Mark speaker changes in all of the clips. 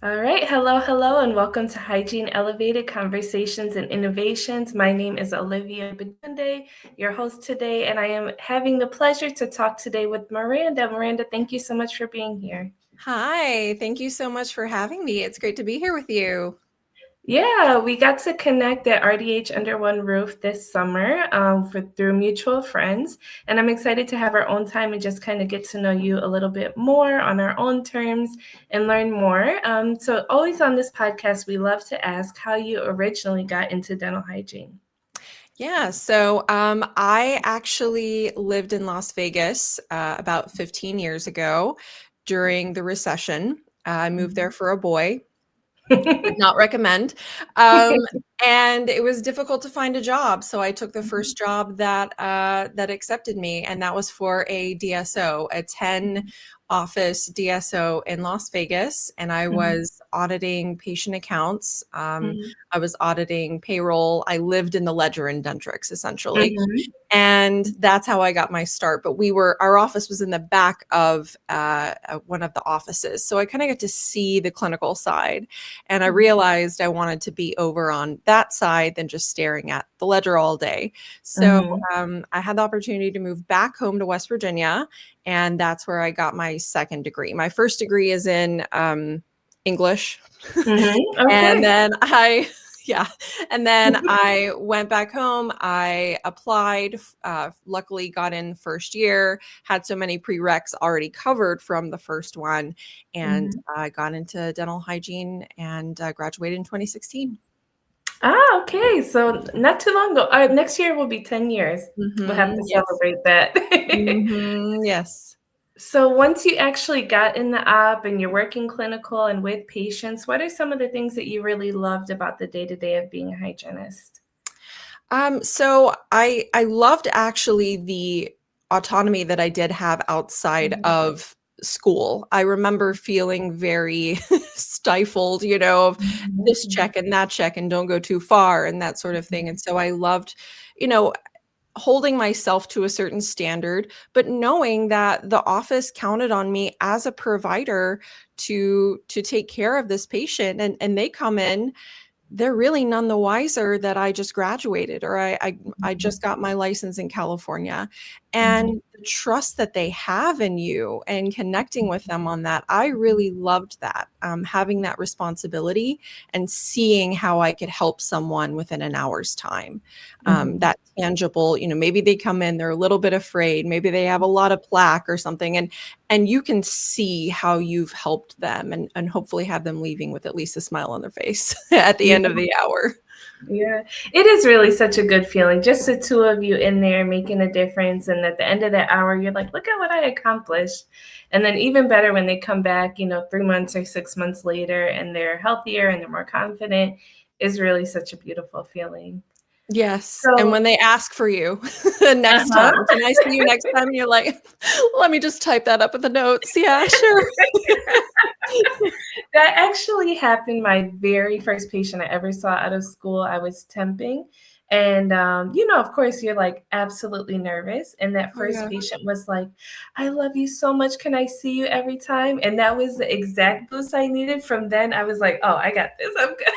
Speaker 1: All right. Hello, and welcome to Hygiene Elevated Conversations and Innovations. My name is Olivia Badunde, your host today, and I am having the pleasure to talk today with Miranda. Miranda, thank you so much for being here.
Speaker 2: Hi, thank you so much for having me. It's great to be here with you.
Speaker 1: Yeah, we got to connect at RDH Under One Roof this summer through mutual friends. And I'm excited to have our own time and just kind of get to know you a little bit more on our own terms and learn more. So, always on this podcast, we love to ask how you originally got into dental hygiene.
Speaker 2: I actually lived in Las Vegas about 15 years ago during the recession. I moved there for a boy. Would not recommend. Um, and it was difficult to find a job, so I took the first job that accepted me, and that was for a DSO, a 10 office DSO in Las Vegas, and I was auditing patient accounts. I was auditing payroll. I lived in the ledger in Dentrix, essentially. And that's how I got my start. But our office was in the back of one of the offices. So I kind of got to see the clinical side. And I realized I wanted to be over on that side than just staring at the ledger all day. So I had the opportunity to move back home to West Virginia. And that's where I got my second degree. My first degree is in English. And
Speaker 1: Okay.
Speaker 2: then yeah. And then I went back home. I applied, luckily got in first year, had so many prereqs already covered from the first one, and I got into dental hygiene and graduated in 2016.
Speaker 1: Ah, okay. So not too long ago. Next year will be 10 years. We'll have to
Speaker 2: Yes.
Speaker 1: celebrate that.
Speaker 2: Yes.
Speaker 1: So once you actually got in the op and you're working clinical and with patients, what are some of the things that you really loved about the day-to-day of being a hygienist?
Speaker 2: So I loved actually the autonomy that I did have outside of school. I remember feeling very stifled, of this check and that check and don't go too far and that sort of thing. And so I loved, you know, holding myself to a certain standard, but knowing that the office counted on me as a provider to take care of this patient, and they come in, they're really none the wiser that I just graduated, or I just got my license in California. And the trust that they have in you and connecting with them on that, I really loved that. Having that responsibility and seeing how I could help someone within an hour's time. That tangible, maybe they come in, they're a little bit afraid, maybe they have a lot of plaque or something, and you can see how you've helped them, and hopefully have them leaving with at least a smile on their face at the
Speaker 1: Yeah.
Speaker 2: end of the hour.
Speaker 1: Yeah, it is really such a good feeling. Just the two of you in there making a difference. And at the end of that hour, you're like, look at what I accomplished. And then even better when they come back, 3 months or 6 months later and they're healthier and they're more confident is really such a beautiful feeling.
Speaker 2: Yes, and
Speaker 1: So,
Speaker 2: when they ask for you next
Speaker 1: uh-huh.
Speaker 2: time, "Can I see you next time?" And you're like, "Let me just type that up in the notes. Yeah, sure."
Speaker 1: That actually happened. My very first patient I ever saw out of school, I was temping. And, of course, you're like absolutely nervous. And that
Speaker 2: Oh,
Speaker 1: first
Speaker 2: yeah.
Speaker 1: patient was like, I love you so much. Can I see you every time? And that was the exact boost I needed. From then, I was like, oh, I got this. I'm good.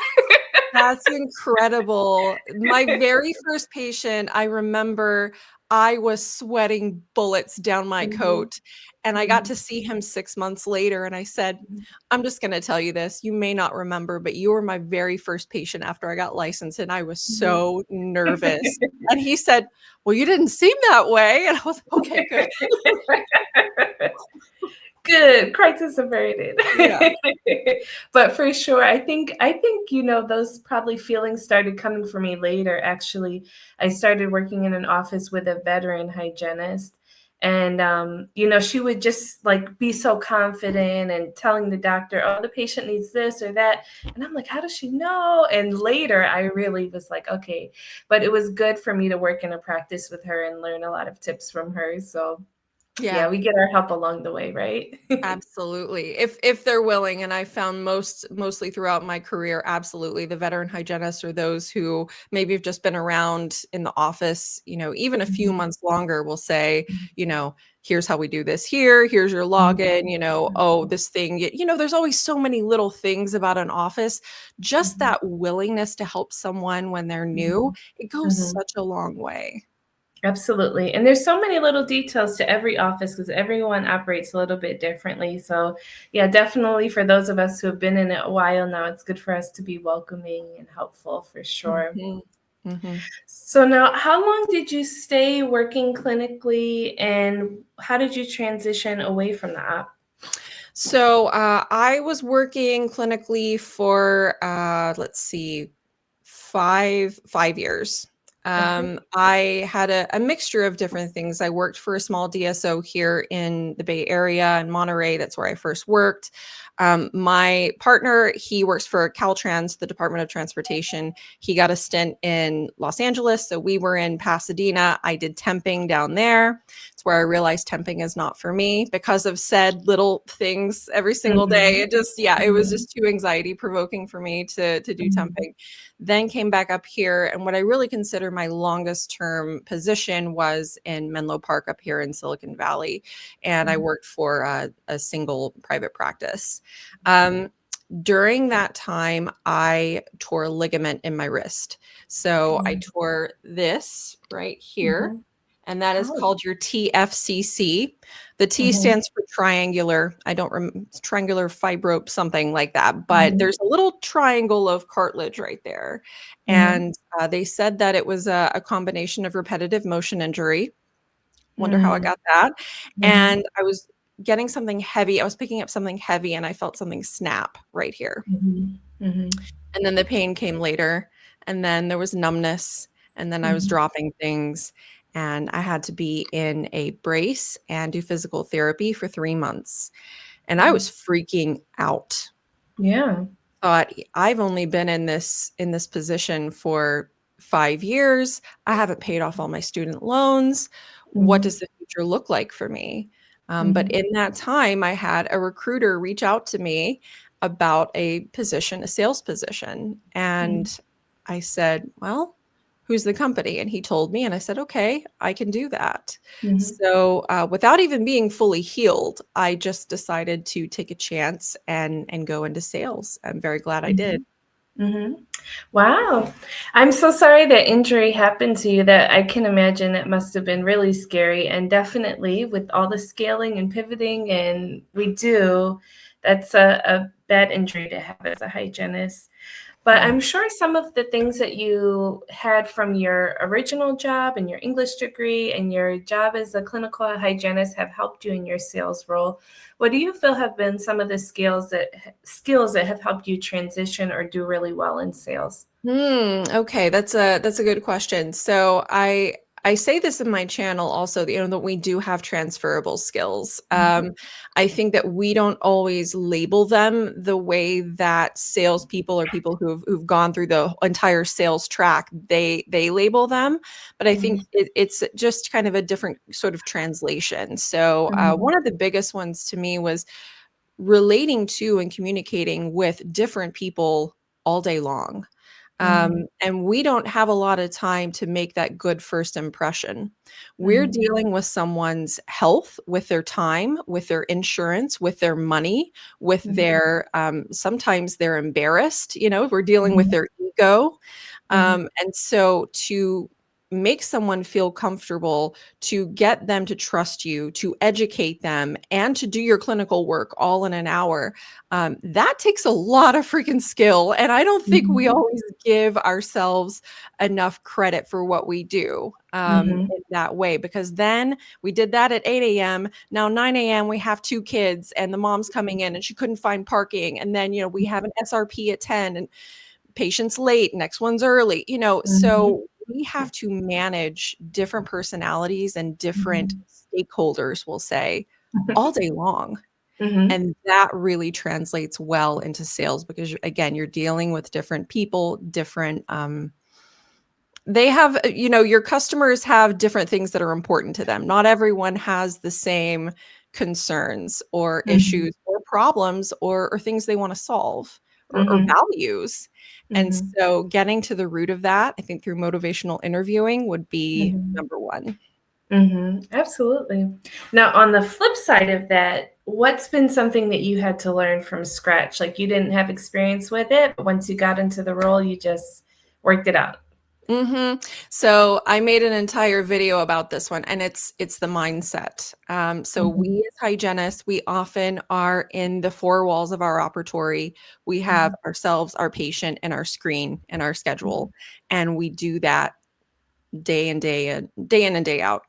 Speaker 2: That's incredible. My very first patient, I remember I was sweating bullets down my
Speaker 1: Mhm,
Speaker 2: coat, and I got
Speaker 1: mhm,
Speaker 2: to see him 6 months later, and I said,
Speaker 1: mhm,
Speaker 2: "I'm just gonna tell you this, you may not remember, but you were my very first patient after I got licensed, and I was
Speaker 1: mhm.
Speaker 2: so nervous." And he said, "Well, you didn't seem that way." And I was like, "Okay, good."
Speaker 1: Good, crisis averted.
Speaker 2: Yeah.
Speaker 1: But for sure, I think, those probably feelings started coming for me later, actually. I started working in an office with a veteran hygienist, and, she would just, like, be so confident and telling the doctor, "Oh, the patient needs this or that," and I'm like, "How does she know?" And later, I really was like, "Okay," but it was good for me to work in a practice with her and learn a lot of tips from her, so
Speaker 2: Yeah.
Speaker 1: Yeah, we get our help along the way, right?
Speaker 2: Absolutely. If they're willing, and I found mostly throughout my career, absolutely, the veteran hygienists are those who maybe have just been around in the office, even a few
Speaker 1: Mhm,
Speaker 2: months longer will say, here's how we do this here, here's your
Speaker 1: mhm,
Speaker 2: login, oh,
Speaker 1: mhm,
Speaker 2: this thing, there's always so many little things about an office. Just
Speaker 1: mhm,
Speaker 2: that willingness to help someone when they're new,
Speaker 1: mhm,
Speaker 2: it goes
Speaker 1: mhm.
Speaker 2: such a long way.
Speaker 1: Absolutely. And there's so many little details to every office because everyone operates a little bit differently. So, yeah, definitely for those of us who have been in it a while now, it's good for us to be welcoming and helpful for sure.
Speaker 2: Mhm. Mhm.
Speaker 1: So, now how long did you stay working clinically and how did you transition away from the op?
Speaker 2: So I was working clinically for let's see, 5 years.
Speaker 1: Okay.
Speaker 2: I had a mixture of different things. I worked for a small DSO here in the Bay Area in Monterey. That's where I first worked. My partner, he works for Caltrans, the Department of Transportation. He got a stint in Los Angeles, so we were in Pasadena. I did temping down there. It's where I realized temping is not for me because of said little things every single day.
Speaker 1: Mhm,
Speaker 2: It just, yeah, it was
Speaker 1: mhm,
Speaker 2: just too anxiety provoking for me to do
Speaker 1: mhm,
Speaker 2: temping. Then came back up here. And what I really consider my longest term position was in Menlo Park up here in Silicon Valley. And I
Speaker 1: mhm,
Speaker 2: worked for a single private practice. Um, During that time, I tore a ligament in my wrist. So I
Speaker 1: mhm,
Speaker 2: tore this right here,
Speaker 1: mhm.
Speaker 2: and that is
Speaker 1: Oh.
Speaker 2: called your TFCC. The T
Speaker 1: Mhm,
Speaker 2: stands for triangular. I don't remember, triangular fibro, something like that. But
Speaker 1: mhm,
Speaker 2: there's a little triangle of cartilage right there.
Speaker 1: mhm,
Speaker 2: And they said that it was a combination of repetitive motion injury. Wonder how I
Speaker 1: mm,
Speaker 2: got that.
Speaker 1: mhm,
Speaker 2: And I was getting something heavy. I was picking up something heavy and I felt something snap right here.
Speaker 1: mhm, mhm,
Speaker 2: And then the pain came later. And then there was numbness. And then I was
Speaker 1: mhm,
Speaker 2: dropping things. And I had to be in a brace and do physical therapy for 3 months. And I was
Speaker 1: mhm.
Speaker 2: freaking out.
Speaker 1: Yeah.
Speaker 2: Thought I've only been in this position for 5 years. I haven't paid off all my student loans. What
Speaker 1: Mhm,
Speaker 2: does the future look like for me? But
Speaker 1: mhm,
Speaker 2: in that time, I had a recruiter reach out to me about a position, a sales position.
Speaker 1: mhm,
Speaker 2: And I said, well, who's the company? And he told me, and I said, okay, I can do that.
Speaker 1: mhm,
Speaker 2: So, without even being fully healed, I just decided to take a chance and go into sales. I'm very glad I did.
Speaker 1: mhm, mhm. Wow. I'm so sorry that injury happened to you. That I can imagine that must have been really scary, and definitely with all the scaling and pivoting and we do, that's a bad injury to have as a hygienist. But
Speaker 2: Yeah.
Speaker 1: I'm sure some of the things that you had from your original job and your English degree and your job as a clinical hygienist have helped you in your sales role. What do you feel have been some of the skills that have helped you transition or do really well in sales?
Speaker 2: Okay, that's a good question. So I say this in my channel also, that we do have transferable skills.
Speaker 1: Mhm,
Speaker 2: I think that we don't always label them the way that salespeople or people who've gone through the entire sales track they label them. But I think
Speaker 1: mhm,
Speaker 2: it's just kind of a different sort of translation. So
Speaker 1: mhm,
Speaker 2: one of the biggest ones to me was relating to and communicating with different people all day long.
Speaker 1: mhm,
Speaker 2: And we don't have a lot of time to make that good first impression. We're
Speaker 1: mhm,
Speaker 2: dealing with someone's health, with their time, with their insurance, with their money, with
Speaker 1: mhm,
Speaker 2: their sometimes they're embarrassed, we're dealing with
Speaker 1: mhm,
Speaker 2: their ego.
Speaker 1: mhm,
Speaker 2: And so to make someone feel comfortable, to get them to trust you, to educate them, and to do your clinical work all in an hour, that takes a lot of freaking skill. And I don't think we
Speaker 1: mhm,
Speaker 2: always give ourselves enough credit for what we do
Speaker 1: mhm,
Speaker 2: in that way, because then we did that at 8 a.m. Now, 9 a.m., we have two kids, and the mom's coming in and she couldn't find parking. And then, we have an SRP at 10 and patients late, next one's early,
Speaker 1: mhm,
Speaker 2: so we have to manage different personalities and different
Speaker 1: mhm,
Speaker 2: stakeholders, we'll say, all day long.
Speaker 1: mhm,
Speaker 2: And that really translates well into sales because again, you're dealing with different people, different They have, your customers have different things that are important to them. Not everyone has the same concerns or
Speaker 1: Mhm.
Speaker 2: issues or problems or things they want to solve or
Speaker 1: Mhm.
Speaker 2: values. And
Speaker 1: Mhm.
Speaker 2: so getting to the root of that, I think through motivational interviewing would be
Speaker 1: Mhm.
Speaker 2: number one.
Speaker 1: Absolutely. Now, on the flip side of that, what's been something that you had to learn from scratch? Like you didn't have experience with it, but once you got into the role, you just worked it out.
Speaker 2: So I made an entire video about this one, and it's the mindset. So
Speaker 1: Mhm.
Speaker 2: we as hygienists, we often are in the four walls of our operatory. We have
Speaker 1: Mhm.
Speaker 2: ourselves, our patient, and our screen and our schedule,
Speaker 1: Mhm.
Speaker 2: and we do that day in and day out.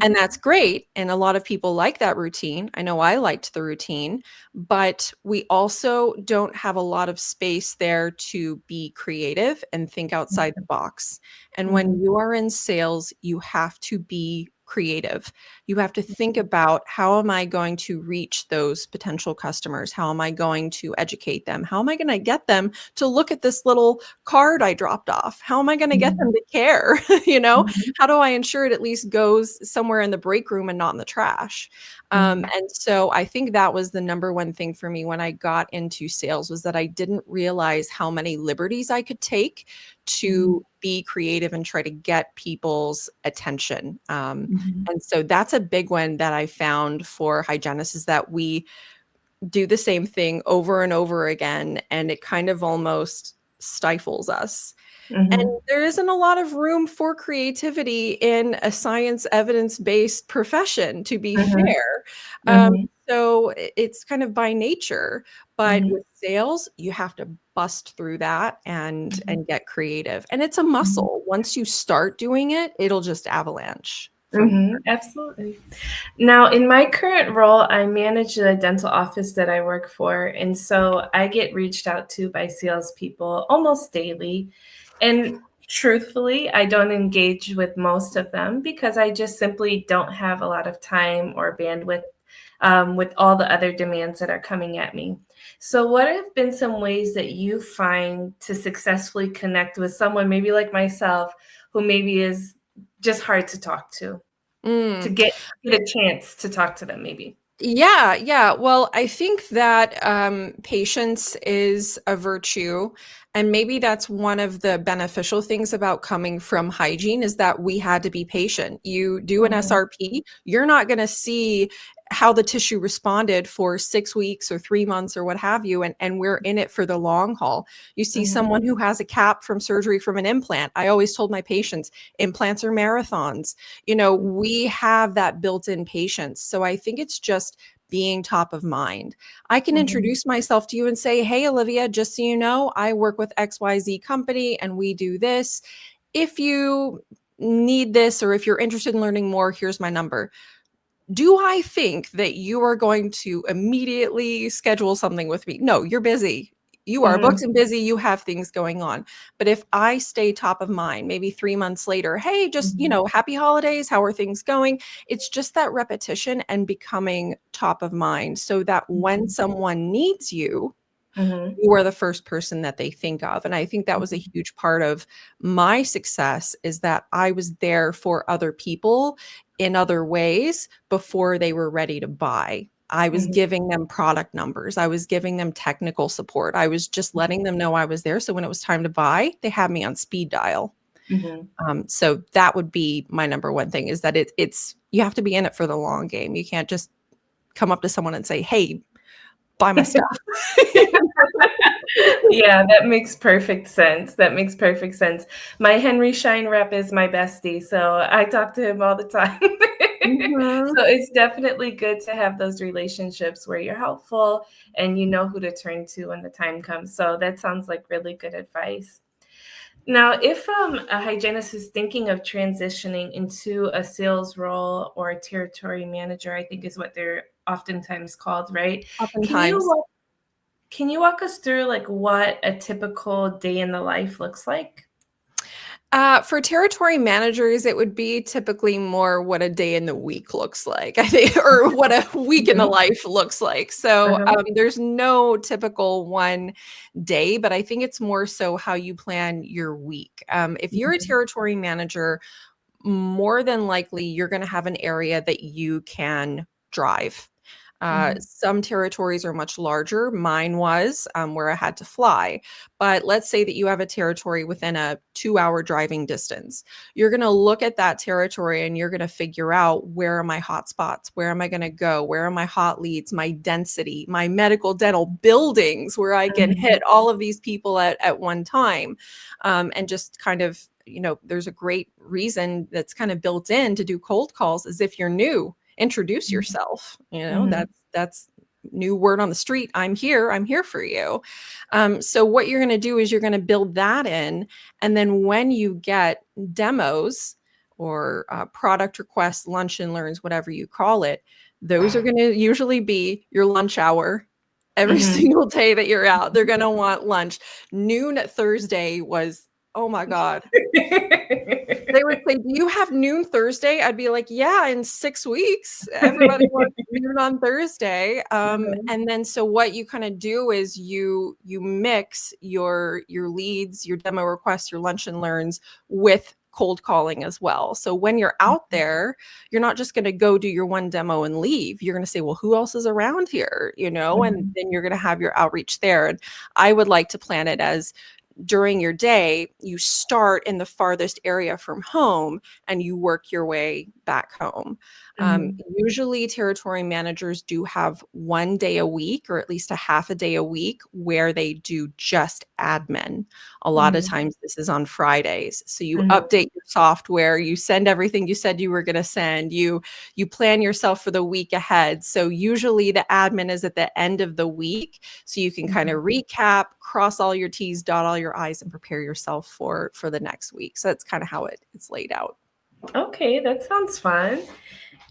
Speaker 2: And
Speaker 1: Mhm.
Speaker 2: that's great, and a lot of people like that routine. I know I liked the routine, but we also don't have a lot of space there to be creative and think outside the box. And when
Speaker 1: Mhm.
Speaker 2: you are in sales, you have to be creative. You have to think about, how am I going to reach those potential customers? How am I going to educate them? How am I going to get them to look at this little card I dropped off? How am I going to get
Speaker 1: Mhm.
Speaker 2: them to care? you know?
Speaker 1: Mhm.
Speaker 2: How do I ensure it at least goes somewhere in the break room and not in the trash?
Speaker 1: Mhm.
Speaker 2: And so I think that was the number one thing for me when I got into sales, was that I didn't realize how many liberties I could take
Speaker 1: Mhm.
Speaker 2: to be creative and try to get people's attention.
Speaker 1: Mhm.
Speaker 2: And so that's a big one that I found for hygienists, is that we do the same thing over and over again, and it kind of almost stifles us. And
Speaker 1: Mhm.
Speaker 2: there isn't a lot of room for creativity in a science evidence-based profession, to be
Speaker 1: Mhm.
Speaker 2: fair. Um,
Speaker 1: Mhm.
Speaker 2: so it's kind of by nature, but
Speaker 1: Mhm.
Speaker 2: with sales, you have to bust through that and
Speaker 1: Mhm.
Speaker 2: get creative. And it's a
Speaker 1: Mhm.
Speaker 2: muscle. Once you start doing it, it'll just avalanche from
Speaker 1: Absolutely. Now, in my current role, I manage the dental office that I work for. And so I get reached out to by salespeople almost daily. And truthfully, I don't engage with most of them because I just simply don't have a lot of time or bandwidth with all the other demands that are coming at me. So, what have been some ways that you find to successfully connect with someone, maybe like myself, who maybe is just hard to talk to
Speaker 2: Mm.
Speaker 1: get a chance to talk to them maybe.
Speaker 2: Yeah, yeah. Well, I think that patience is a virtue. And maybe that's one of the beneficial things about coming from hygiene, is that we had to be patient. You do an
Speaker 1: Mhm,
Speaker 2: SRP, you're not going to see how the tissue responded for 6 weeks or 3 months or what have you. And we're in it for the long haul. You see
Speaker 1: mhm,
Speaker 2: someone who has a cap from surgery from an implant. I always told my patients, implants are marathons. We have that built-in patience. So I think it's just being top of mind. I can
Speaker 1: mhm,
Speaker 2: introduce myself to you and say, "Hey, Olivia, just so you know, I work with XYZ company and we do this. If you need this, or if you're interested in learning more, here's my number." Do I think that you are going to immediately schedule something with me? No, you're busy. You are booked
Speaker 1: mhm,
Speaker 2: and busy. You have things going on. But if I stay top of mind, maybe 3 months later, hey, just,
Speaker 1: mhm,
Speaker 2: happy holidays. How are things going? It's just that repetition and becoming top of mind, so that when
Speaker 1: mhm,
Speaker 2: someone needs you,
Speaker 1: mhm,
Speaker 2: you are the first person that they think of. And I think that was a
Speaker 1: mhm,
Speaker 2: huge part of my success, is that I was there for other people in other ways before they were ready to buy. I was
Speaker 1: mhm,
Speaker 2: giving them product numbers. I was giving them technical support. I was just letting them know I was there. So when it was time to buy, they had me on speed dial.
Speaker 1: mhm.
Speaker 2: So that would be my number one thing, is that it's you have to be in it for the long game. You can't just come up to someone and say, "Hey, buy my stuff."
Speaker 1: Yeah, that makes perfect sense. That makes perfect sense. My Henry Schein rep is my bestie, so I talk to him all the time.
Speaker 2: Mhm.
Speaker 1: So it's definitely good to have those relationships where you're helpful and you know who to turn to when the time comes. So that sounds like really good advice. Now, if a hygienist is thinking of transitioning into a sales role or a territory manager, I think is what they're oftentimes called, right? Can you
Speaker 2: Oftentimes.
Speaker 1: walk, can you walk us through like what a typical day in the life looks like?
Speaker 2: For territory managers, it would be typically more what a day in the week looks like, I think, or what a week in the
Speaker 1: Mhm.
Speaker 2: life looks like. So
Speaker 1: Uh-huh.
Speaker 2: there's no typical one day, but I think it's more so how you plan your week. If you're a
Speaker 1: Mhm.
Speaker 2: territory manager, more than likely you're going to have an area that you can drive.
Speaker 1: Mhm.
Speaker 2: Some territories are much larger. Mine was where I had to fly. But let's say that you have a territory within a 2 hour driving distance. You're going to look at that territory and you're going to figure out, where are my hot spots? Where am I going to go? Where are my hot leads, my density, my medical dental buildings where I can
Speaker 1: Mhm.
Speaker 2: hit all of these people at one time? And just kind of, there's a great reason that's kind of built in to do cold calls, as if you're new, introduce
Speaker 1: Mhm.
Speaker 2: yourself.
Speaker 1: Mhm.
Speaker 2: That's new word on the street. I'm here for you. So what you're going to do is you're going to build that in, and then when you get demos or product requests, lunch and learns, whatever you call it, those are going to usually be your lunch hour. Every
Speaker 1: Mhm.
Speaker 2: single day that you're out, they're going to want lunch. Noon Thursday was, oh my God. They would say, "Do you have noon Thursday?" I'd be like, "Yeah, in 6 weeks. Everybody wants noon on Thursday."
Speaker 1: Mhm.
Speaker 2: And then so what you kinda do is you mix your leads, your demo requests, your lunch and learns with cold calling as well. So when you're out there, you're not just gonna go do your one demo and leave. You're gonna say, "Well, who else is around here?" And
Speaker 1: Mhm.
Speaker 2: then you're gonna have your outreach there. And I would like to plan it as, during your day, you start in the farthest area from home and you work your way back home.
Speaker 1: Mhm.
Speaker 2: Usually, territory managers do have one day a week, or at least a half a day a week, where they do just admin. A lot of
Speaker 1: Mhm.
Speaker 2: times, this is on Fridays. So you
Speaker 1: Mhm.
Speaker 2: update your software, you send everything you said you were going to send, you plan yourself for the week ahead. So usually, the admin is at the end of the week, so you can kind
Speaker 1: Mhm.
Speaker 2: of recap, cross all your T's, dot all your I's, and prepare yourself for the next week. So that's kind of how it's laid out.
Speaker 1: Okay, that sounds fun.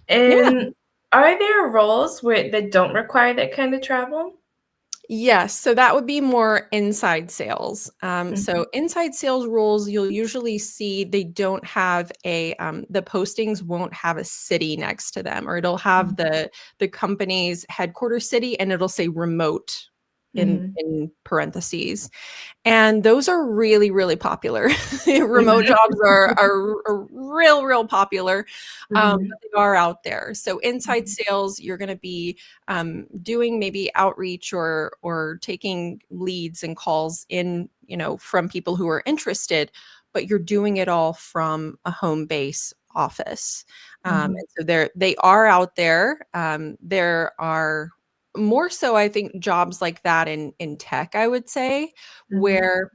Speaker 2: Yeah.
Speaker 1: And are there roles that don't require that kind of travel?
Speaker 2: Yes, so that would be more inside sales. So
Speaker 1: Mhm.
Speaker 2: inside sales roles, you'll usually see they don't have the postings won't have a city next to them, or it'll have
Speaker 1: Mhm.
Speaker 2: the company's headquarters city, and it'll say remote
Speaker 1: Mhm.
Speaker 2: in parentheses. And those are really, really popular. Remote
Speaker 1: Mhm.
Speaker 2: jobs are real popular,
Speaker 1: Mhm.
Speaker 2: but they are out there. So inside sales, you're going to be doing maybe outreach or taking leads and calls in, from people who are interested, but you're doing it all from a home base office.
Speaker 1: Mhm.
Speaker 2: And so they are out there. There are more so, I think, jobs like that in tech, I would say,
Speaker 1: Mhm.
Speaker 2: where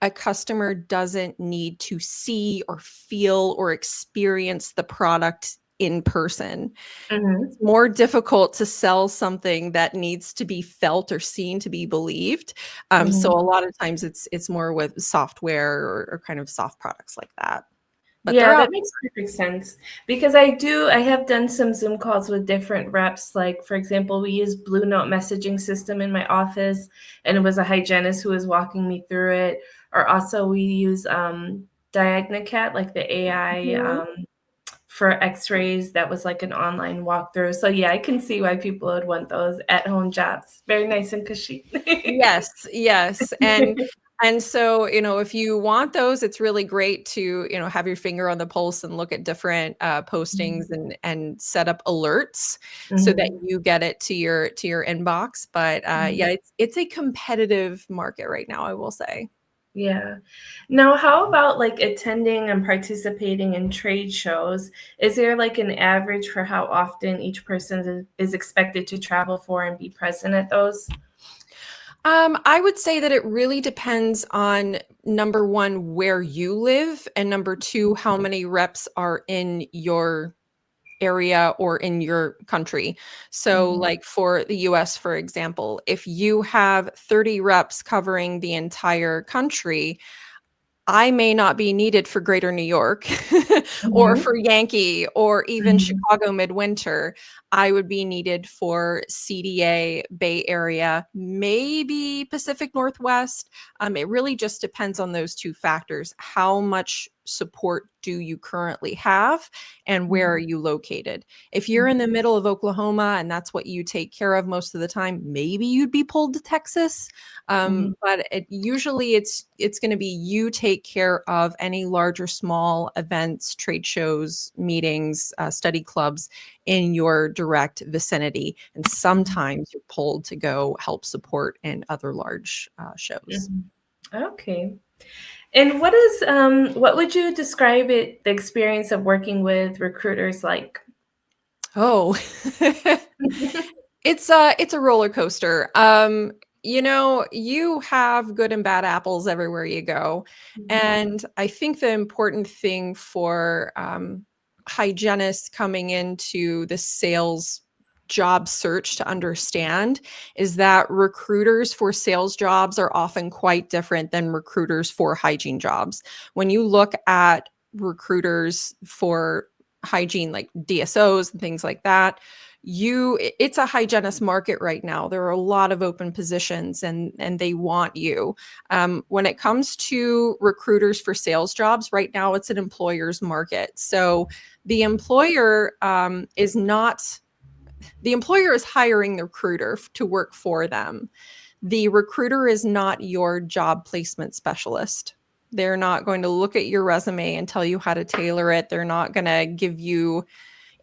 Speaker 2: a customer doesn't need to see or feel or experience the product in person. It's
Speaker 1: Mhm.
Speaker 2: more difficult to sell something that needs to be felt or seen to be believed. So
Speaker 1: Mhm.
Speaker 2: a lot of times it's more with software or kind of soft products like that. But they're
Speaker 1: Yeah,
Speaker 2: out.
Speaker 1: that makes perfect sense because I have done some Zoom calls with different reps. Like, for example, we use Blue Note messaging system in my office, and it was a hygienist who was walking me through it. Or also we use Diagnocat, like the AI
Speaker 2: Mhm.
Speaker 1: for X-rays. That was like an online walkthrough. So yeah, I can see why people would want those at-home jobs. Very nice and cushy.
Speaker 2: Yes, yes, and so, if you want those, it's really great to, have your finger on the pulse and look at different, postings
Speaker 1: Mhm.
Speaker 2: and set up alerts so that
Speaker 1: Mhm.
Speaker 2: you get it to your inbox, but, yeah,
Speaker 1: Mhm.
Speaker 2: it's a competitive market right now, I will say.
Speaker 1: Yeah. Now, how about like attending and participating in trade shows? Is there like an average for how often each person is expected to travel for and be present at those?
Speaker 2: I would say that it really depends on, number 1, where you live, and number 2, how many reps are in your area or in your country. So,
Speaker 1: Mhm.
Speaker 2: like for the US, for example, if you have 30 reps covering the entire country, I may not be needed for Greater New York or
Speaker 1: Mhm.
Speaker 2: for Yankee or even
Speaker 1: Mhm.
Speaker 2: Chicago Midwinter. I would be needed for CDA, Bay Area, maybe Pacific Northwest. It really just depends on those two factors. How much support do you currently have, and where are
Speaker 1: Mhm.
Speaker 2: you located? If you're
Speaker 1: Mhm.
Speaker 2: in the middle of Oklahoma and that's what you take care of most of the time, maybe you'd be pulled to Texas.
Speaker 1: Mhm.
Speaker 2: But usually it's going to be you take care of any large or small events, trade shows, meetings, study clubs in your direct vicinity. And
Speaker 1: Mhm.
Speaker 2: sometimes you're pulled to go help support in other large shows.
Speaker 1: Mhm. Okay. And what would you describe the experience of working with recruiters like?
Speaker 2: Oh, it's a roller coaster. You have good and bad apples everywhere you go.
Speaker 1: Mhm.
Speaker 2: And I think the important thing for hygienists coming into the sales job search to understand is that recruiters for sales jobs are often quite different than recruiters for hygiene jobs. When you look at recruiters for hygiene, like DSOs and things like that, it's a hygienist market right now. There are a lot of open positions, and they want you. When it comes to recruiters for sales jobs right now, it's an employer's market. So the employer is not the employer is hiring the recruiter to work for them. The recruiter is not your job placement specialist. They're not going to look at your resume and tell you how to tailor it. They're not going to give you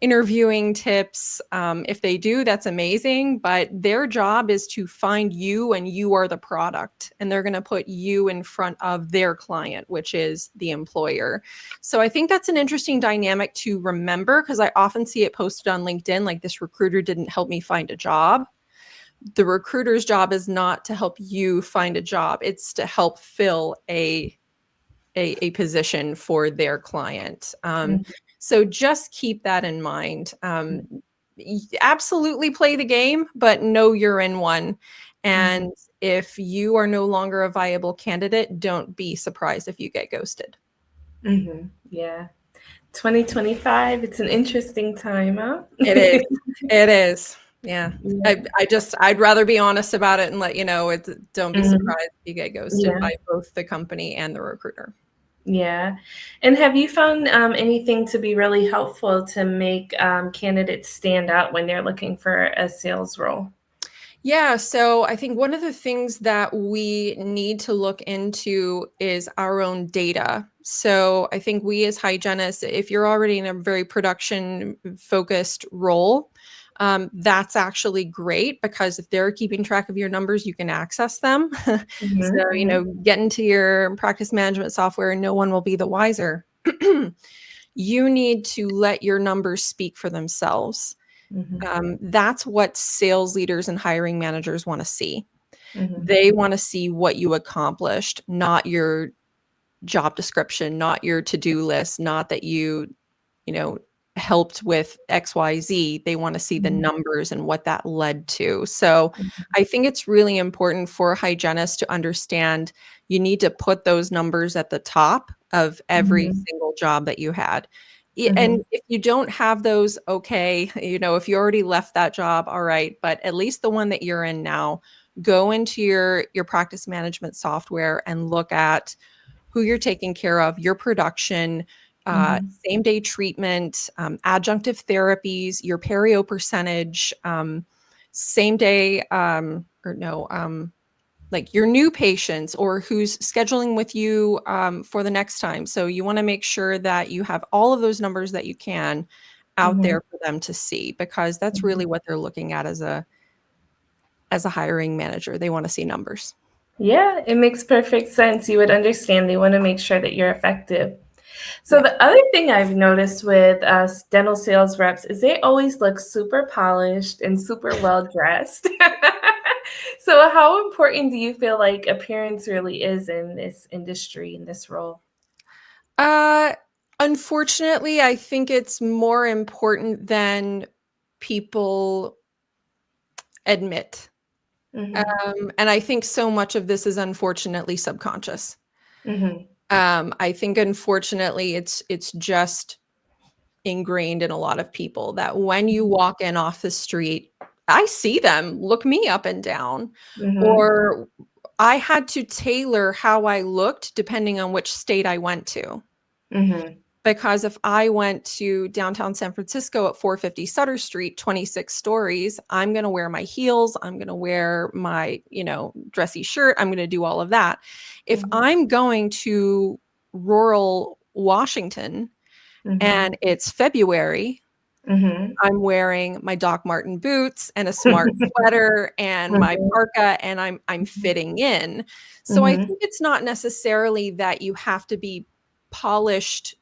Speaker 2: interviewing tips. If they do, that's amazing. But their job is to find you, and you are the product. And they're going to put you in front of their client, which is the employer. So I think that's an interesting dynamic to remember, because I often see it posted on LinkedIn like, this recruiter didn't help me find a job. The recruiter's job is not to help you find a job, it's to help fill a position for their client.
Speaker 1: Mhm.
Speaker 2: So just keep that in mind.
Speaker 1: Mhm.
Speaker 2: Absolutely play the game, but know you're in one.
Speaker 1: Mhm.
Speaker 2: And if you are no longer a viable candidate, don't be surprised if you get ghosted.
Speaker 1: Mhm. Yeah. 2025, it's an interesting time, huh?
Speaker 2: It is. It is. Yeah.
Speaker 1: Yeah.
Speaker 2: I'd rather be honest about it and let you know. Don't be
Speaker 1: Mhm.
Speaker 2: surprised if you get ghosted
Speaker 1: Yeah.
Speaker 2: by both the company and the recruiter.
Speaker 1: Yeah. And have you found anything to be really helpful to make candidates stand out when they're looking for a sales role?
Speaker 2: Yeah, so I think one of the things that we need to look into is our own data. So I think we as hygienists, if you're already in a very production focused role, that's actually great, because if they're keeping track of your numbers, you can access them.
Speaker 1: Mhm.
Speaker 2: So,
Speaker 1: Mhm.
Speaker 2: get into your practice management software and no one will be the wiser. You need to let your numbers speak for themselves.
Speaker 1: Mhm.
Speaker 2: That's what sales leaders and hiring managers want to see.
Speaker 1: Mhm.
Speaker 2: They want to see what you accomplished, not your job description, not your to-do list, not that you know, helped with XYZ. They want to see the
Speaker 1: Mhm.
Speaker 2: numbers and what that led to. So
Speaker 1: Mhm.
Speaker 2: I think it's really important for hygienists to understand you need to put those numbers at the top of every
Speaker 1: Mhm.
Speaker 2: single job that you had. And
Speaker 1: Mhm.
Speaker 2: if you don't have those, okay, if you already left that job, all right, but at least the one that you're in now, go into your practice management software and look at who you're taking care of, your production,
Speaker 1: Mhm.
Speaker 2: same day treatment, adjunctive therapies, your perio percentage, same day, or no, like your new patients, or who's scheduling with you for the next time. So you want to make sure that you have all of those numbers that you can out
Speaker 1: Mhm.
Speaker 2: there for them to see, because that's
Speaker 1: Mhm.
Speaker 2: really what they're looking at as a hiring manager. They want to see numbers.
Speaker 1: Yeah, it makes perfect sense. You would understand. They want to make sure that you're effective. So
Speaker 2: Yeah.
Speaker 1: the other thing I've noticed with dental sales reps is they always look super polished and super well dressed. So how important do you feel like appearance really is in this industry, in this role?
Speaker 2: Uh, Unfortunately, I think it's more important than people admit.
Speaker 1: Mhm.
Speaker 2: And I think so much of this is unfortunately subconscious.
Speaker 1: Mhm.
Speaker 2: I think unfortunately it's just ingrained in a lot of people that when you walk in off the street, I see them look me up and down,
Speaker 1: Mhm.
Speaker 2: or I had to tailor how I looked depending on which state I went to.
Speaker 1: Mhm.
Speaker 2: Because if I went to downtown San Francisco at 450 Sutter Street, 26 stories, I'm going to wear my heels. I'm going to wear my, dressy shirt. I'm going to do all of that. If
Speaker 1: Mhm.
Speaker 2: I'm going to rural Washington
Speaker 1: Mhm.
Speaker 2: and it's February,
Speaker 1: Mhm.
Speaker 2: I'm wearing my Doc Marten boots and a smart sweater and my
Speaker 1: Mhm.
Speaker 2: parka, and I'm fitting in. So I
Speaker 1: Mhm.
Speaker 2: think it's not necessarily that you have to be polished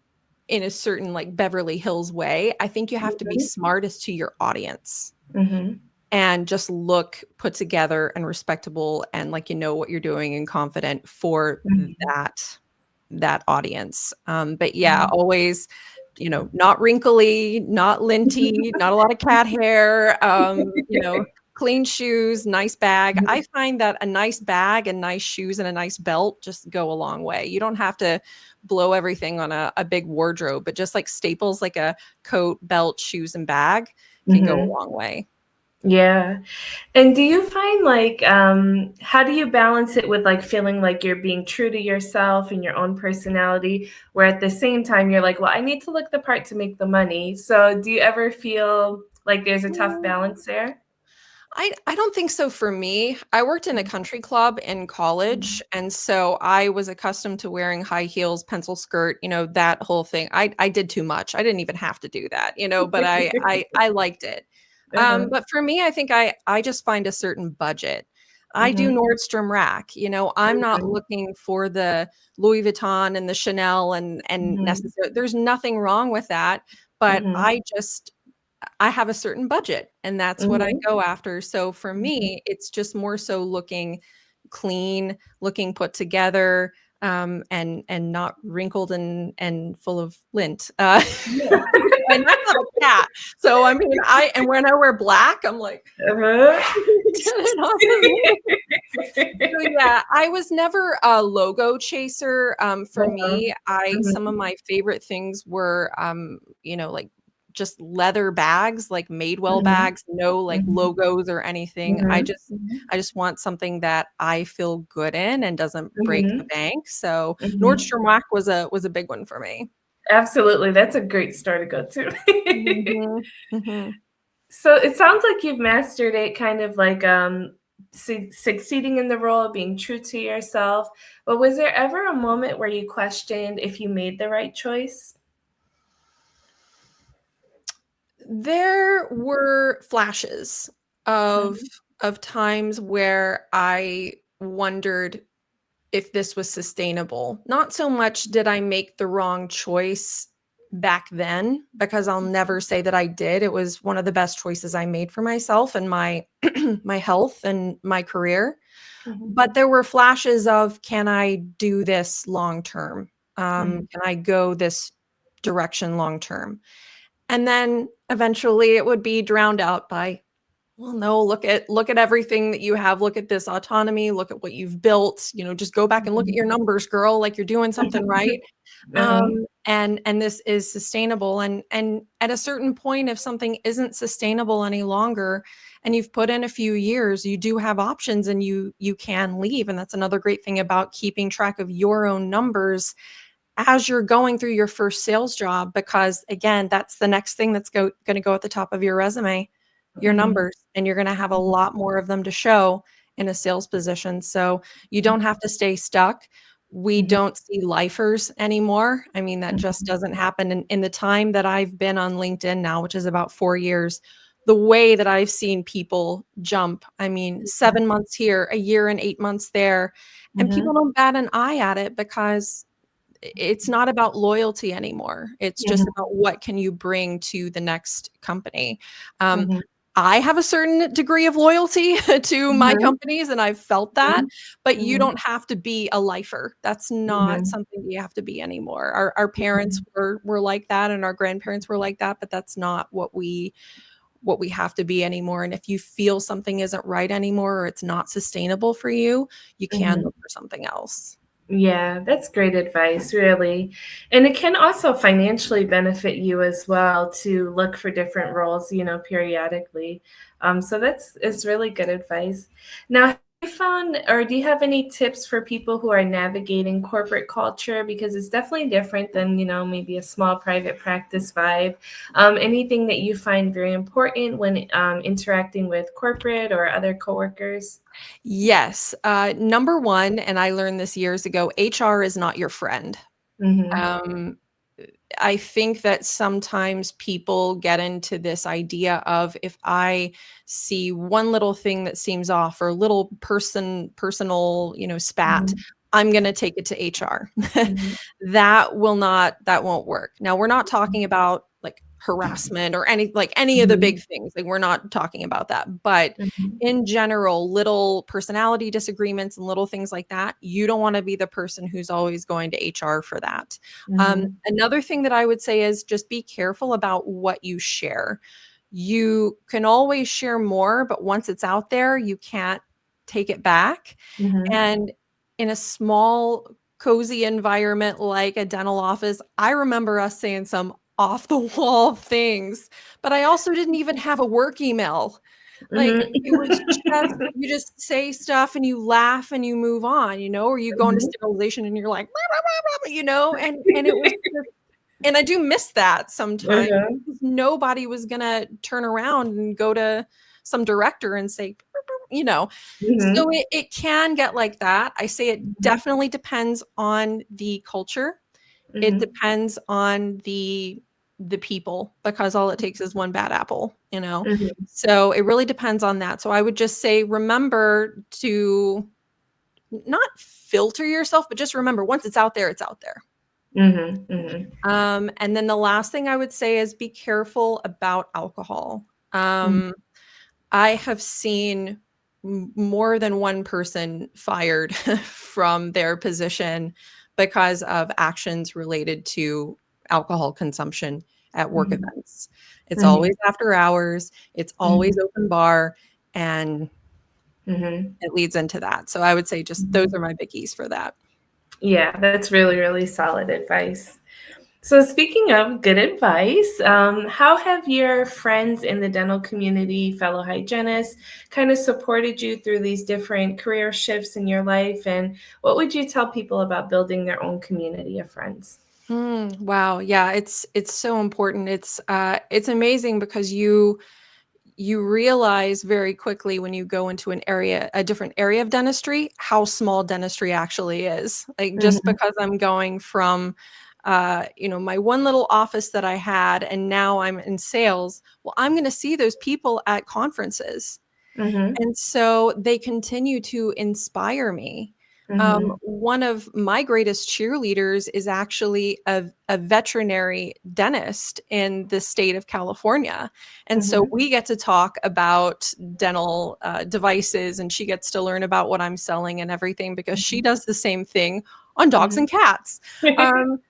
Speaker 2: in a certain like Beverly Hills way. I think you have to be
Speaker 1: Mhm.
Speaker 2: smart as to your audience
Speaker 1: Mhm.
Speaker 2: and just look put together and respectable and like you know what you're doing and confident for
Speaker 1: Mhm.
Speaker 2: that audience. But yeah,
Speaker 1: Mhm.
Speaker 2: always, not wrinkly, not linty, not a lot of cat hair, clean shoes, nice bag. I find that a nice bag and nice shoes and a nice belt just go a long way. You don't have to blow everything on a big wardrobe, but just like staples like a coat, belt, shoes, and bag can go a
Speaker 1: Mhm.
Speaker 2: long way.
Speaker 1: Yeah. And do you find like how do you balance it with like feeling like you're being true to yourself and your own personality, where at the same time you're like, well, I need to look the part to make the money. So do you ever feel like there's a tough balance there?
Speaker 2: I don't think so for me. I worked in a country club in college, and so I was accustomed to wearing high heels, pencil skirt, that whole thing. I did too much. I didn't even have to do that, but I liked it.
Speaker 1: Uh-huh.
Speaker 2: But for me, I think I just find a certain budget. I do
Speaker 1: Mhm.
Speaker 2: Nordstrom Rack. I'm not
Speaker 1: Mhm.
Speaker 2: looking for the Louis Vuitton and the Chanel and
Speaker 1: Mhm.
Speaker 2: necessarily there's nothing wrong with that, but
Speaker 1: Mhm.
Speaker 2: I have a certain budget and that's what I
Speaker 1: Mhm.
Speaker 2: go after. So for
Speaker 1: Mhm.
Speaker 2: me, it's just more so looking clean, looking put together, and not wrinkled and full of lint.
Speaker 1: Yeah.
Speaker 2: And that's not a cat. So I mean, I and when I wear black, I'm like,
Speaker 1: Uh-huh.
Speaker 2: get it off of me. So yeah, I was never a logo chaser. For
Speaker 1: Uh-huh.
Speaker 2: me, I some of
Speaker 1: Mhm.
Speaker 2: my favorite things were, like just leather bags, like Madewell
Speaker 1: Mhm.
Speaker 2: bags, no like
Speaker 1: Mhm.
Speaker 2: logos or anything. I
Speaker 1: Mhm.
Speaker 2: just
Speaker 1: Mhm.
Speaker 2: I just want something that I feel good in and doesn't break the
Speaker 1: Mhm.
Speaker 2: bank. So
Speaker 1: Mhm.
Speaker 2: Nordstrom Rack was a big one for me.
Speaker 1: Absolutely, that's a great store to go to.
Speaker 2: Mhm. Mhm.
Speaker 1: So it sounds like you've mastered it, kind of like succeeding in the role, being true to yourself. But was there ever a moment where you questioned if you made the right choice?
Speaker 2: There were flashes of
Speaker 1: Mhm.
Speaker 2: of times where I wondered if this was sustainable. Not so much did I make the wrong choice back then, because I'll never say that I did. It was one of the best choices I made for myself and my my health and my career.
Speaker 1: Mhm.
Speaker 2: But there were flashes of, can I do this long term?
Speaker 1: Mhm.
Speaker 2: Can I go this direction long term? And then eventually it would be drowned out by, well, no, look at everything that you have. Look at this autonomy. Look at what you've built. Just go back and look at
Speaker 1: Mhm.
Speaker 2: your numbers, girl. Like you're doing something right.
Speaker 1: Uh-huh.
Speaker 2: And this is sustainable. And at a certain point, if something isn't sustainable any longer, and you've put in a few years, you do have options, and you can leave. And that's another great thing about keeping track of your own numbers as you're going through your first sales job, because again, that's the next thing that's going to go at the top of your resume, your
Speaker 1: Mhm.
Speaker 2: numbers, and you're going to have a
Speaker 1: Mhm.
Speaker 2: lot more of them to show in a sales position. So you don't have to stay stuck. We
Speaker 1: Mhm.
Speaker 2: don't see lifers anymore. I mean, that just
Speaker 1: Mhm.
Speaker 2: doesn't happen. And in the time that I've been on LinkedIn now, which is about 4 years, the way that I've seen people jump, I mean, 7 months here, a year and 8 months there, and people
Speaker 1: Mhm.
Speaker 2: don't bat an eye at it because it's not about loyalty anymore. It's
Speaker 1: Mhm.
Speaker 2: just about what can you bring to the next company. Um,
Speaker 1: Mhm.
Speaker 2: I have a certain degree of loyalty to my
Speaker 1: Mhm.
Speaker 2: companies, and I've felt that, but you
Speaker 1: Mhm.
Speaker 2: don't have to be a lifer. That's not
Speaker 1: Mhm.
Speaker 2: something you have to be anymore. Our parents
Speaker 1: Mhm.
Speaker 2: were like that, and our grandparents were like that, but that's not what we have to be anymore. And if you feel something isn't right anymore or it's not sustainable for you, you can
Speaker 1: Mhm.
Speaker 2: look for something else.
Speaker 1: Yeah, that's great advice, really. And it can also financially benefit you as well to look for different roles, periodically. So that's it's really good advice. Now, you found, or do you have any tips for people who are navigating corporate culture? Because it's definitely different than, maybe a small private practice vibe. Anything that you find very important when interacting with corporate or other coworkers?
Speaker 2: Yes, number 1, and I learned this years ago, HR is not your friend.
Speaker 1: Mhm.
Speaker 2: Um, I think that sometimes people get into this idea of if I see one little thing that seems off or a little personal, spat,
Speaker 1: Mhm.
Speaker 2: I'm gonna take it to HR.
Speaker 1: Mhm.
Speaker 2: That won't work. Now, we're not talking about, like, harassment or any of the big
Speaker 1: Mhm.
Speaker 2: things, like, we're not talking about that, but
Speaker 1: Mhm.
Speaker 2: in general, little personality disagreements and little things like that, you don't wanna be the person who's always going to HR for that.
Speaker 1: Mhm.
Speaker 2: Another thing that I would say is just be careful about what you share. You can always share more, but once it's out there, you can't take it back.
Speaker 1: Mhm.
Speaker 2: And in a small, cozy environment like a dental office, I remember us saying some off the wall things, but I also didn't even have a work email. Like,
Speaker 1: Mhm.
Speaker 2: it was just you just say stuff and you laugh and you move on, or you go into
Speaker 1: Mhm.
Speaker 2: sterilization and you're like, and it was just and I do miss that sometimes
Speaker 1: Uh-huh.
Speaker 2: because nobody was gonna turn around and go to some director and say, you know? So
Speaker 1: Mhm.
Speaker 2: it can get like that. I say it
Speaker 1: Mhm.
Speaker 2: definitely depends on the culture. It
Speaker 1: Mhm.
Speaker 2: depends on the people because all it takes is one bad apple, you know?
Speaker 1: Mhm.
Speaker 2: So it really depends on that. So I would just say remember to not filter yourself, but just remember once it's out there, it's out there.
Speaker 1: Mhm. Mhm.
Speaker 2: And then the last thing I would say is be careful about alcohol.
Speaker 1: Mhm.
Speaker 2: Um, I have seen more than one person fired from their position because of actions related to alcohol consumption at work
Speaker 1: Mhm.
Speaker 2: events. It's
Speaker 1: Mhm.
Speaker 2: always after hours, it's always
Speaker 1: Mhm.
Speaker 2: open bar, and
Speaker 1: Mhm.
Speaker 2: it leads into that. So I would say just those
Speaker 1: Mhm.
Speaker 2: are my biggies for that.
Speaker 1: Yeah, that's really, really solid advice. So, speaking of good advice, how have your friends in the dental community, fellow hygienists, kind of supported you through these different career shifts in your life? And what would you tell people about building their own community of friends?
Speaker 2: Wow, yeah, it's so important. It's amazing because you realize very quickly when you go into a different area of dentistry, how small dentistry actually is. Like, just
Speaker 1: Mhm.
Speaker 2: because I'm going from, my one little office that I had, and now I'm in sales, well, I'm gonna see those people at conferences.
Speaker 1: Mhm.
Speaker 2: And so they continue to inspire me.
Speaker 1: Mhm.
Speaker 2: One of my greatest cheerleaders is actually a veterinary dentist in the state of California. And so
Speaker 1: Mhm.
Speaker 2: we get to talk about dental devices, and she gets to learn about what I'm selling and everything because she
Speaker 1: Mhm.
Speaker 2: does the same thing on dogs
Speaker 1: Mhm.
Speaker 2: and cats. Um,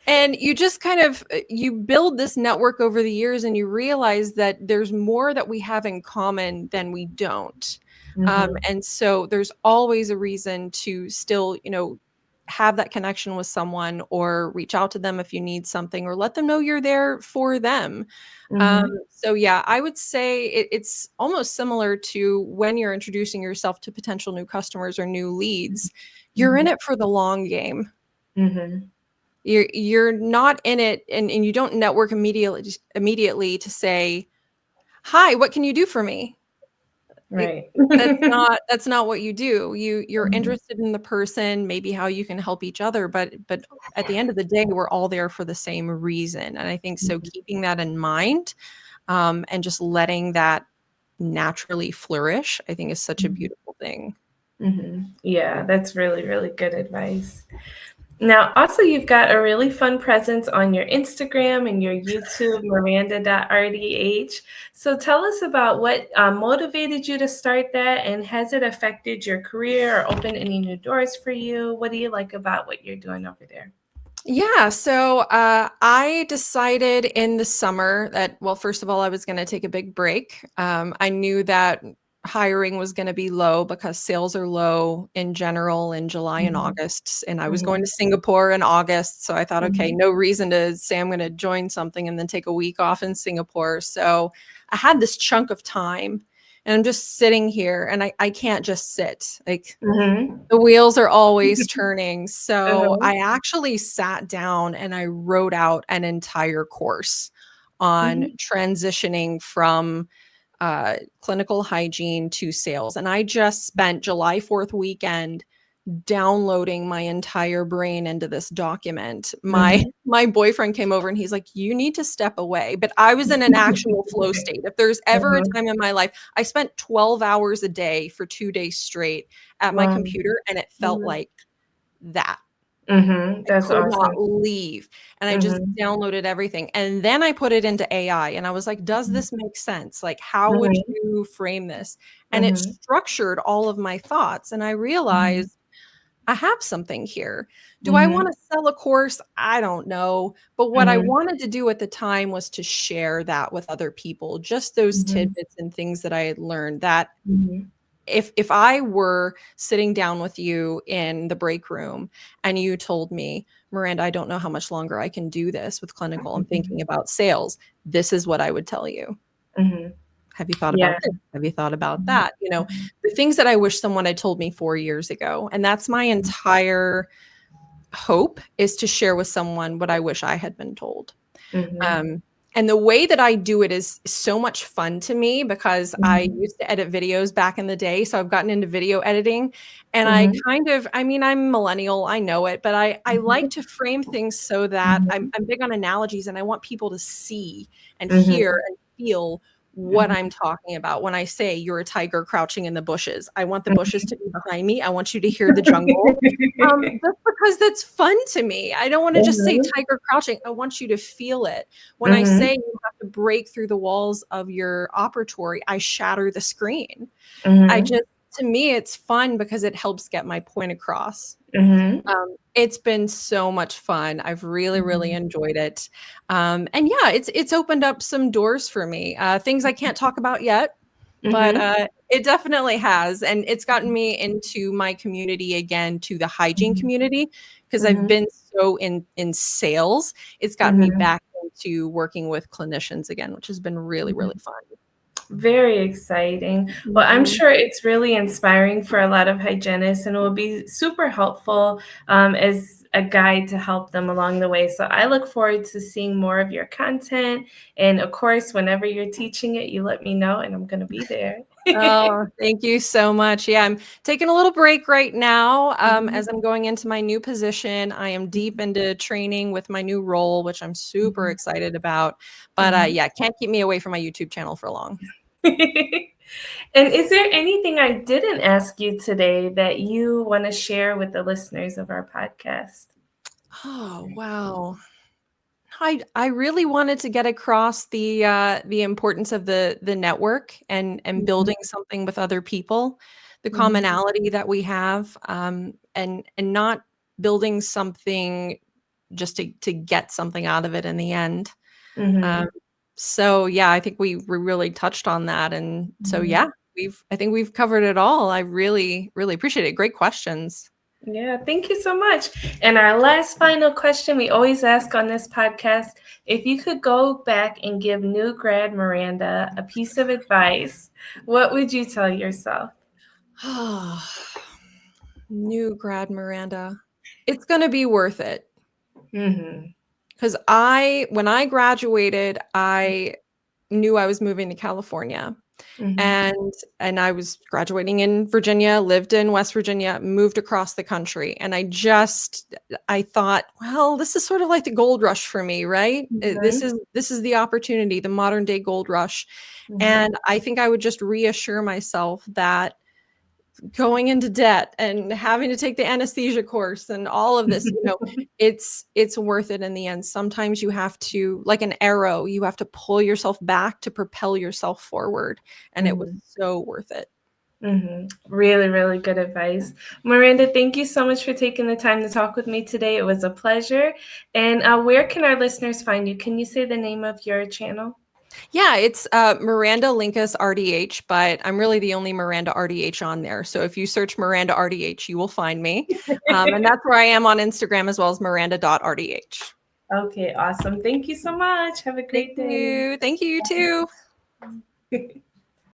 Speaker 2: and you just kind of you build this network over the years and you realize that there's more that we have in common than we don't.
Speaker 1: Mhm.
Speaker 2: And so there's always a reason to still, have that connection with someone or reach out to them if you need something or let them know you're there for them.
Speaker 1: Mhm.
Speaker 2: So yeah, I would say it's almost similar to when you're introducing yourself to potential new customers or new leads. You're in
Speaker 1: Mhm.
Speaker 2: it for the long game.
Speaker 1: Mhm.
Speaker 2: You're not in it and you don't network immediately to say, "Hi, what can you do for me?" It
Speaker 1: Right.
Speaker 2: that's not what you do. You're
Speaker 1: Mhm.
Speaker 2: interested in the person, maybe how you can help each other, but at the end of the day, we're all there for the same reason, and I think so
Speaker 1: Mhm.
Speaker 2: keeping that in mind, and just letting that naturally flourish, I think is such a
Speaker 1: Mhm.
Speaker 2: beautiful thing.
Speaker 1: Mhm. Yeah, that's really, really good advice. Now, also, you've got a really fun presence on your Instagram and your YouTube, Miranda.rdh. So tell us about what motivated you to start that, and has it affected your career or opened any new doors for you? What do you like about what you're doing over there?
Speaker 2: Yeah, so I decided in the summer that, well, first of all, I was going to take a big break. I knew that hiring was going to be low because sales are low in general in July and
Speaker 1: Mhm.
Speaker 2: August. And I was going
Speaker 1: Mhm.
Speaker 2: to Singapore in August. So I thought, okay,
Speaker 1: Mhm.
Speaker 2: no reason to say I'm going to join something and then take a week off in Singapore. So I had this chunk of time. and I'm just sitting here and I can't just sit. Like
Speaker 1: Mhm.
Speaker 2: the wheels are always turning. So
Speaker 1: Uh-huh.
Speaker 2: I actually sat down and I wrote out an entire course on
Speaker 1: Mhm.
Speaker 2: transitioning from clinical hygiene to sales. And I just spent July 4th weekend downloading my entire brain into this document. My
Speaker 1: Mhm.
Speaker 2: my boyfriend came over and he's like, "You need to step away." But I was in an actual flow state. If there's ever a
Speaker 1: Uh-huh.
Speaker 2: time in my life, I spent 12 hours a day for 2 days straight at my
Speaker 1: Wow.
Speaker 2: computer, and it felt
Speaker 1: Mhm.
Speaker 2: like that.
Speaker 1: Mhm.
Speaker 2: I
Speaker 1: That's
Speaker 2: could not
Speaker 1: awesome.
Speaker 2: leave, and I just
Speaker 1: Mhm.
Speaker 2: downloaded everything, and then I put it into AI, and I was like, "Does
Speaker 1: Mhm.
Speaker 2: this make sense? Like, how would
Speaker 1: Mhm.
Speaker 2: you frame this?" And it
Speaker 1: Mhm.
Speaker 2: structured all of my thoughts, and I
Speaker 1: Mhm.
Speaker 2: realized I have something here. Do I
Speaker 1: Mhm.
Speaker 2: wanna sell a course? I don't know, but what I
Speaker 1: Mhm.
Speaker 2: wanted to do at the time was to share that with other people, just those
Speaker 1: Mhm.
Speaker 2: tidbits and things that I had learned that
Speaker 1: Mhm.
Speaker 2: if I were sitting down with you in the break room and you told me, "Miranda, I don't know how much longer I can do this with clinical. I'm
Speaker 1: Mhm.
Speaker 2: thinking about sales." This is what I would tell you.
Speaker 1: Mhm.
Speaker 2: Have you thought
Speaker 1: Yeah.
Speaker 2: about this? Have you thought about
Speaker 1: Mhm.
Speaker 2: that? You know,
Speaker 1: Mhm.
Speaker 2: the things that I wish someone had told me 4 years ago, and that's my entire hope is to share with someone what I wish I had been told.
Speaker 1: Mhm.
Speaker 2: Um, and the way that I do it is so much fun to me because I
Speaker 1: Mhm.
Speaker 2: used to edit videos back in the day, so I've gotten into video editing, and I
Speaker 1: Mhm.
Speaker 2: kind of I mean, I'm millennial, I know it, but I like
Speaker 1: Mhm.
Speaker 2: to frame things so that I'm
Speaker 1: Mhm.
Speaker 2: I'm big on analogies, and I want people to see and hear
Speaker 1: Mhm.
Speaker 2: and feel what
Speaker 1: Mhm.
Speaker 2: I'm talking about when I say you're a tiger crouching in the bushes. I want the bushes to be behind me, I want you to hear the jungle. Just because that's fun to me. I don't wanna just say
Speaker 1: Mhm.
Speaker 2: tiger crouching, I want you to feel it. When I say
Speaker 1: Mhm.
Speaker 2: you have to break through the walls of your operatory, I shatter the screen. I
Speaker 1: Mhm.
Speaker 2: just to me, it's fun because it helps get my point across.
Speaker 1: Mhm.
Speaker 2: It's been so much fun. I've really, really
Speaker 1: Mhm.
Speaker 2: enjoyed it. And yeah, it's opened up some doors for me. Things I can't talk about yet, but,
Speaker 1: Mhm.
Speaker 2: it definitely has, and it's gotten me into my community again, to the hygiene
Speaker 1: Mhm.
Speaker 2: community, because 'cause I've
Speaker 1: Mhm.
Speaker 2: been so in sales. It's gotten me
Speaker 1: Mhm.
Speaker 2: back into working with clinicians again, which has been really, really
Speaker 1: Mhm.
Speaker 2: fun.
Speaker 1: Very exciting. Well, I'm
Speaker 2: Mhm.
Speaker 1: sure it's really inspiring for a lot of hygienists, and it will be super helpful as a guide to help them along the way. So I look forward to seeing more of your content. And of course, whenever you're teaching it, you let me know, and I'm going to be there.
Speaker 2: Oh, thank you so much. Yeah, I'm taking a little break right now,
Speaker 1: Mhm.
Speaker 2: as I'm going into my new position. I am deep into training with my new role, which I'm super
Speaker 1: Mhm.
Speaker 2: excited about. But,
Speaker 1: Mhm.
Speaker 2: yeah, can't keep me away from my YouTube channel for long.
Speaker 1: And is there anything I didn't ask you today that you want to share with the listeners of our podcast?
Speaker 2: Oh, wow. I really wanted to get across the importance of the network and
Speaker 1: Mhm.
Speaker 2: building something with other people, the
Speaker 1: Mhm.
Speaker 2: commonality that we have, and not building something just to get something out of it in the end. Um,
Speaker 1: Mhm.
Speaker 2: so yeah, I think we really touched on that, and so
Speaker 1: Mhm.
Speaker 2: yeah, I think we've covered it all. I really, really appreciate it. Great questions.
Speaker 1: Yeah, thank you so much. And our last final question we always ask on this podcast, if you could go back and give new grad Miranda a piece of advice, what would you tell yourself?
Speaker 2: New grad Miranda. It's gonna be worth it.
Speaker 1: Mhm.
Speaker 2: 'Cause when I graduated, I knew I was moving to California,
Speaker 1: Mhm.
Speaker 2: and I was graduating in Virginia, lived in West Virginia, moved across the country, and I thought, "Well, this is sort of like the gold rush for me, right?
Speaker 1: Mhm.
Speaker 2: This is the opportunity, the modern day gold rush."
Speaker 1: Mhm.
Speaker 2: And I think I would just reassure myself that going into debt and having to take the anesthesia course and all of this, it's worth it in the end. Sometimes you have to like an arrow, you have to pull yourself back to propel yourself forward, and it was
Speaker 1: Mhm.
Speaker 2: so worth it.
Speaker 1: Mhm. Really, really good advice. Miranda, thank you so much for taking the time to talk with me today. It was a pleasure. And where can our listeners find you? Can you say the name of your channel?
Speaker 2: Yeah, it's, Miranda Linkus RDH, but I'm really the only Miranda RDH on there. So if you search Miranda RDH, you will find me. And that's where I am on Instagram as well as miranda.rdh.
Speaker 1: Okay, awesome. Thank you so much. Have a
Speaker 2: Thank
Speaker 1: great day.
Speaker 2: you. Thank you, you too.